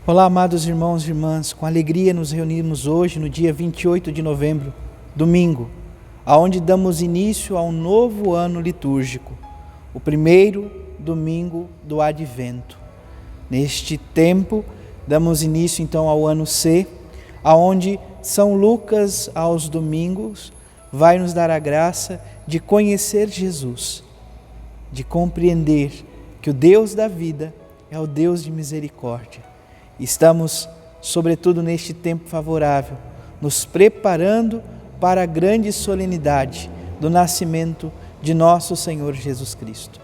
Olá, amados irmãos e irmãs, com alegria nos reunimos hoje, no dia 28 de novembro, domingo, aonde damos início a um novo ano litúrgico, o primeiro domingo do Advento. Neste tempo, damos início então ao ano C, aonde São Lucas, aos domingos, vai nos dar a graça de conhecer Jesus, de compreender que o Deus da vida é o Deus de misericórdia. Estamos, sobretudo neste tempo favorável, nos preparando para a grande solenidade do nascimento de nosso Senhor Jesus Cristo.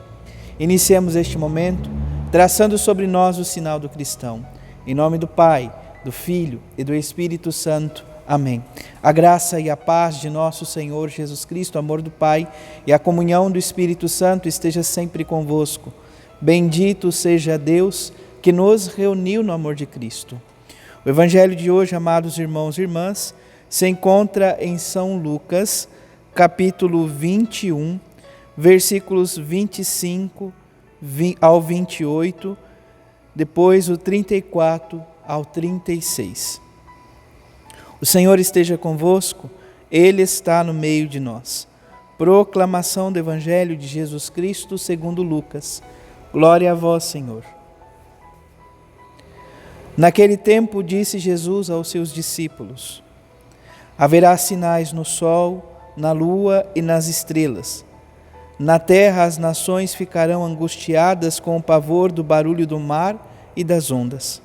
Iniciemos este momento traçando sobre nós o sinal do cristão. Em nome do Pai, do Filho e do Espírito Santo. Amém. A graça e a paz de nosso Senhor Jesus Cristo, o amor do Pai e a comunhão do Espírito Santo esteja sempre convosco. Bendito seja Deus que nos reuniu no amor de Cristo. O Evangelho de hoje, amados irmãos e irmãs, se encontra em São Lucas, capítulo 21, versículos 25 ao 28, depois o 34 ao 36. O Senhor esteja convosco, Ele está no meio de nós. Proclamação do Evangelho de Jesus Cristo segundo Lucas. Glória a vós, Senhor. Naquele tempo disse Jesus aos seus discípulos: haverá sinais no sol, na lua e nas estrelas. Na terra as nações ficarão angustiadas com o pavor do barulho do mar e das ondas.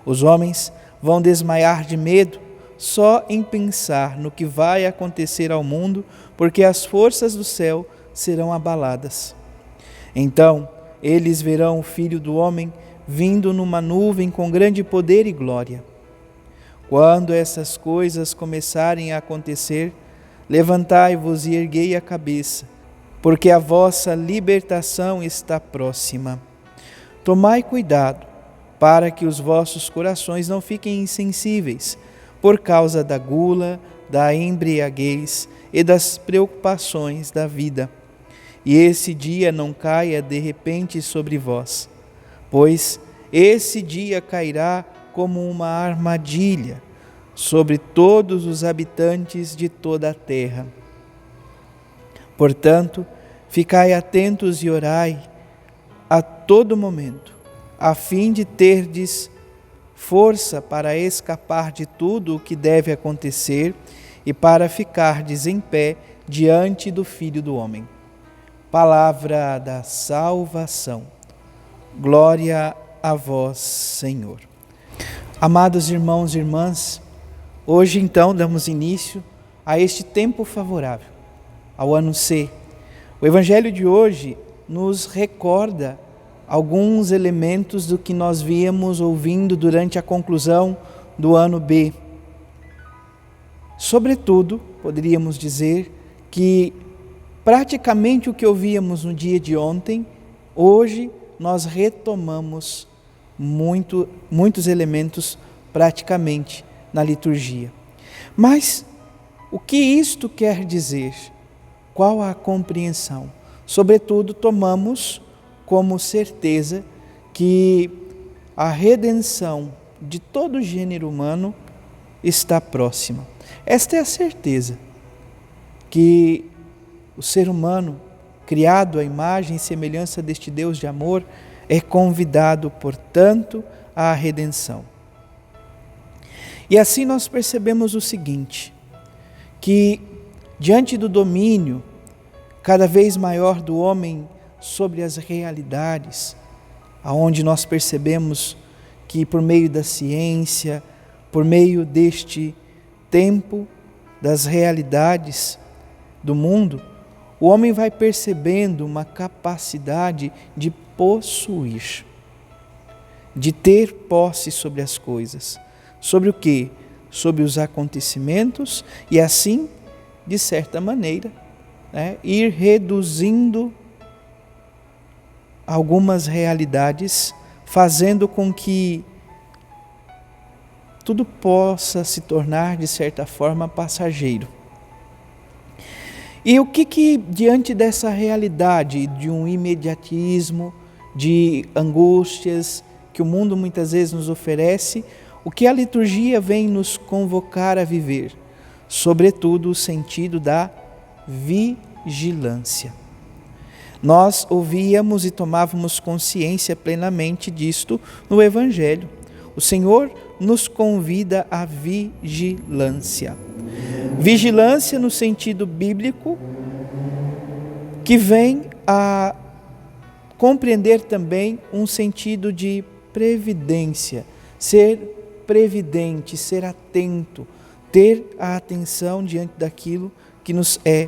Os homens vão desmaiar de medo só em pensar no que vai acontecer ao mundo, porque as forças do céu serão abaladas. Então eles verão o Filho do Homem vindo numa nuvem com grande poder e glória. Quando essas coisas começarem a acontecer, levantai-vos e erguei a cabeça, porque a vossa libertação está próxima. Tomai cuidado, para que os vossos corações não fiquem insensíveis, por causa da gula, da embriaguez e das preocupações da vida. E esse dia não caia de repente sobre vós, pois esse dia cairá como uma armadilha sobre todos os habitantes de toda a terra. Portanto, ficai atentos e orai a todo momento, a fim de terdes força para escapar de tudo o que deve acontecer e para ficardes em pé diante do Filho do Homem. Palavra da salvação. Glória a vós, Senhor. Amados irmãos e irmãs, hoje então damos início a este tempo favorável, ao ano C. O Evangelho de hoje nos recorda alguns elementos do que nós víamos ouvindo durante a conclusão do ano B. Sobretudo, poderíamos dizer que praticamente o que ouvíamos no dia de ontem, hoje nós retomamos muitos elementos praticamente na liturgia. Mas o que isto quer dizer? Qual a compreensão? Sobretudo, tomamos como certeza que a redenção de todo o gênero humano está próxima. Esta é a certeza que o ser humano, criado à imagem e semelhança deste Deus de amor, é convidado, portanto, à redenção. E assim nós percebemos o seguinte, que diante do domínio cada vez maior do homem sobre as realidades, aonde nós percebemos que por meio da ciência, por meio deste tempo, das realidades do mundo, o homem vai percebendo uma capacidade de possuir, de ter posse sobre as coisas. Sobre o quê? Sobre os acontecimentos e assim, de certa maneira, ir reduzindo algumas realidades, fazendo com que tudo possa se tornar, de certa forma, passageiro. E o que diante dessa realidade de um imediatismo, de angústias que o mundo muitas vezes nos oferece, o que a liturgia vem nos convocar a viver, sobretudo o sentido da vigilância. Nós ouvíamos e tomávamos consciência plenamente disto no Evangelho. O Senhor nos convida à vigilância. Vigilância no sentido bíblico, que vem a compreender também um sentido de previdência, ser previdente, ser atento, ter a atenção diante daquilo que nos é,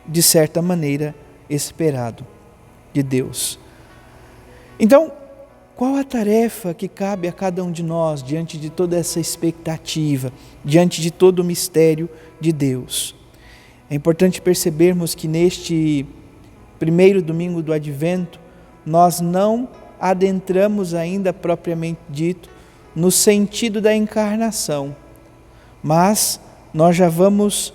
de certa maneira, esperado de Deus. Então, qual a tarefa que cabe a cada um de nós diante de toda essa expectativa, diante de todo o mistério de Deus? É importante percebermos que neste primeiro domingo do Advento, nós não adentramos ainda propriamente dito no sentido da encarnação, mas nós já vamos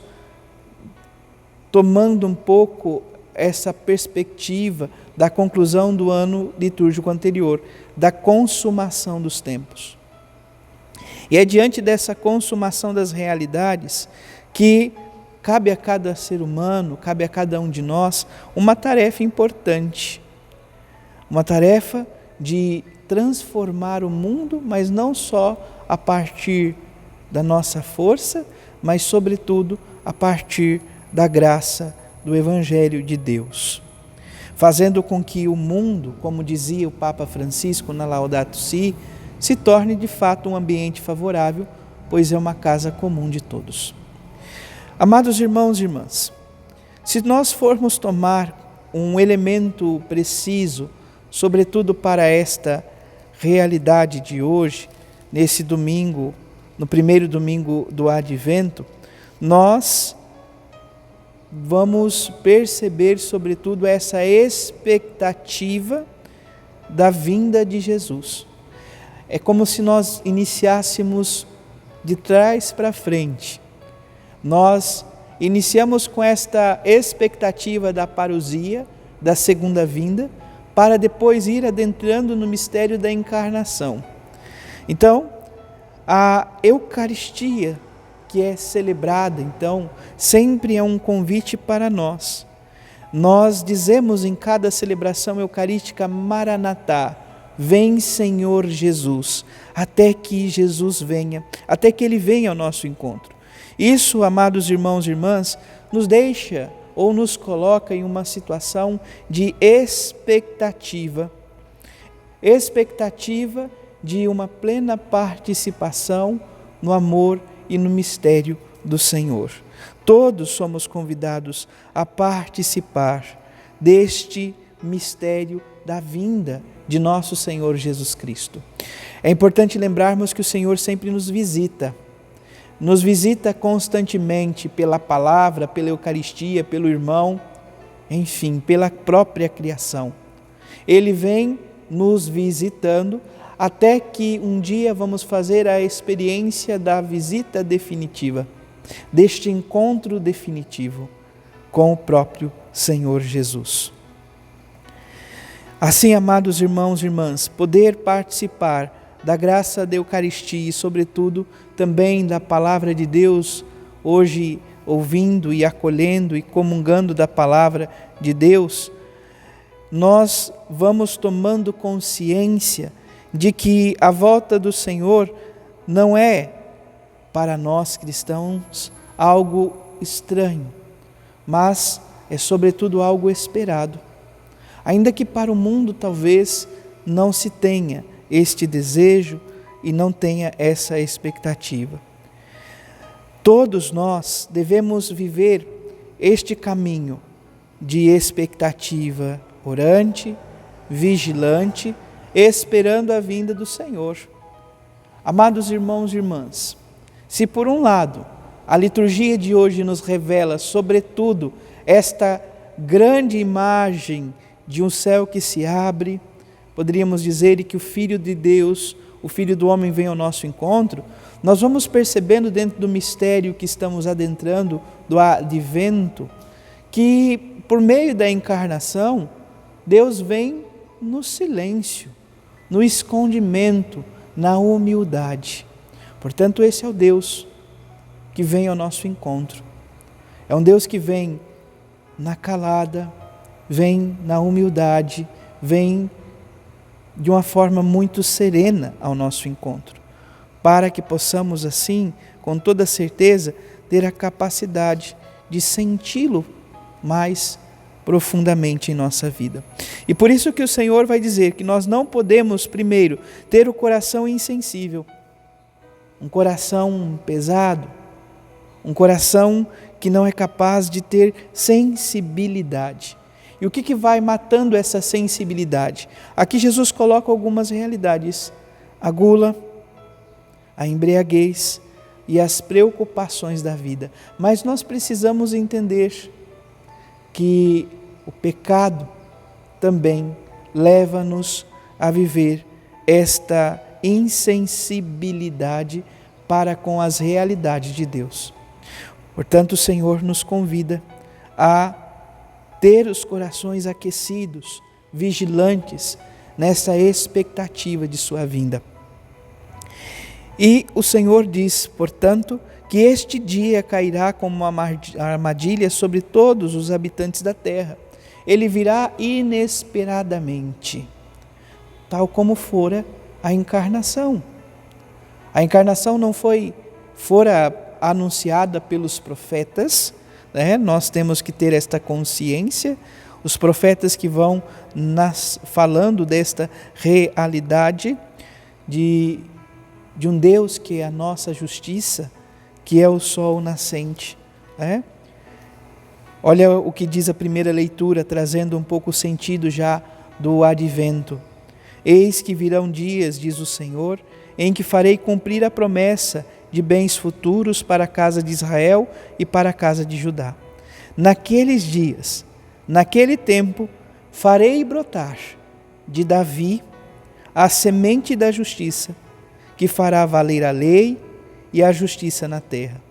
tomando um pouco essa perspectiva da conclusão do ano litúrgico anterior, da consumação dos tempos. E é diante dessa consumação das realidades que cabe a cada ser humano, cabe a cada um de nós, uma tarefa importante. Uma tarefa de transformar o mundo, mas não só a partir da nossa força, mas sobretudo a partir da graça do Evangelho de Deus. Fazendo com que o mundo, como dizia o Papa Francisco na Laudato Si, se torne de fato um ambiente favorável, pois é uma casa comum de todos. Amados irmãos e irmãs, se nós formos tomar um elemento preciso, sobretudo para esta realidade de hoje, nesse domingo, no primeiro domingo do Advento, nós vamos perceber, sobretudo, essa expectativa da vinda de Jesus. É como se nós iniciássemos de trás para frente. Nós iniciamos com esta expectativa da parousia, da segunda vinda, para depois ir adentrando no mistério da encarnação. Então, a Eucaristia, que é celebrada, então, sempre é um convite para nós. Nós dizemos em cada celebração eucarística, Maranatá, vem Senhor Jesus, até que Jesus venha, até que Ele venha ao nosso encontro. Isso, amados irmãos e irmãs, nos deixa ou nos coloca em uma situação de expectativa de uma plena participação no amor e no mistério do Senhor. Todos somos convidados a participar deste mistério da vinda de nosso Senhor Jesus Cristo. É importante lembrarmos que o Senhor sempre nos visita constantemente pela palavra, pela Eucaristia, pelo irmão, enfim, pela própria criação. Ele vem nos visitando até que um dia vamos fazer a experiência da visita definitiva, deste encontro definitivo com o próprio Senhor Jesus. Assim, amados irmãos e irmãs, poder participar da graça da Eucaristia e, sobretudo, também da Palavra de Deus, hoje ouvindo e acolhendo e comungando da Palavra de Deus, nós vamos tomando consciência de que a volta do Senhor não é, para nós cristãos, algo estranho, mas é sobretudo algo esperado. Ainda que para o mundo talvez não se tenha este desejo e não tenha essa expectativa. Todos nós devemos viver este caminho de expectativa orante, vigilante, esperando a vinda do Senhor. Amados irmãos e irmãs, se por um lado a liturgia de hoje nos revela, sobretudo, esta grande imagem de um céu que se abre, poderíamos dizer que o Filho de Deus, o Filho do homem vem ao nosso encontro, nós vamos percebendo dentro do mistério que estamos adentrando, do advento, que por meio da encarnação, Deus vem no silêncio. no escondimento, na humildade. Portanto, esse é o Deus que vem ao nosso encontro. É um Deus que vem na calada, vem na humildade, vem de uma forma muito serena ao nosso encontro, para que possamos assim, com toda certeza, ter a capacidade de senti-lo mais profundamente em nossa vida. E por isso que o Senhor vai dizer que nós não podemos, primeiro, ter o coração insensível, um coração pesado, um coração que não é capaz de ter sensibilidade. E o que vai matando essa sensibilidade? Aqui Jesus coloca algumas realidades: a gula, a embriaguez e as preocupações da vida. Mas nós precisamos entender que o pecado também leva-nos a viver esta insensibilidade para com as realidades de Deus. Portanto, o Senhor nos convida a ter os corações aquecidos, vigilantes, nessa expectativa de sua vinda. E o Senhor diz, portanto, que este dia cairá como uma armadilha sobre todos os habitantes da terra. Ele virá inesperadamente, tal como fora a encarnação. A encarnação não fora anunciada pelos profetas, né? Nós temos que ter esta consciência. Os profetas que vão falando desta realidade de um Deus que é a nossa justiça, que é o sol nascente, né? Olha o que diz a primeira leitura, trazendo um pouco o sentido já do advento. Eis que virão dias, diz o Senhor, em que farei cumprir a promessa de bens futuros para a casa de Israel e para a casa de Judá. Naqueles dias, naquele tempo, farei brotar de Davi a semente da justiça, que fará valer a lei e a justiça na terra.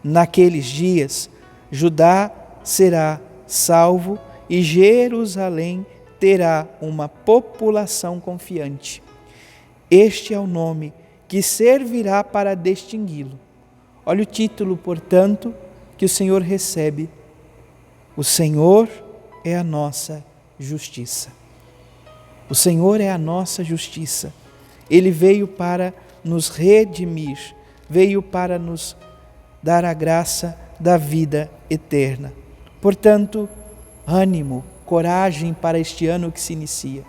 Naqueles dias, Judá será salvo e Jerusalém terá uma população confiante. Este é o nome que servirá para distingui-lo. Olha o título, portanto, que o Senhor recebe. O Senhor é a nossa justiça. O Senhor é a nossa justiça. Ele veio para nos redimir, veio para nos dar a graça da vida eterna. Portanto, ânimo, coragem para este ano que se inicia.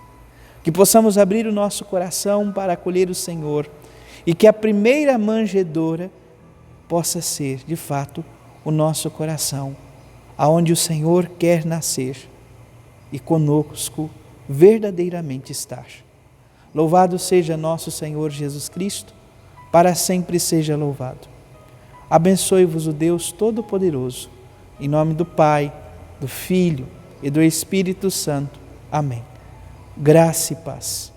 Que possamos abrir o nosso coração para acolher o Senhor e que a primeira manjedoura possa ser, de fato, o nosso coração, aonde o Senhor quer nascer e conosco verdadeiramente estar. Louvado seja nosso Senhor Jesus Cristo, para sempre seja louvado. Abençoe-vos o Deus Todo-Poderoso, em nome do Pai, do Filho e do Espírito Santo. Amém. Graça e paz.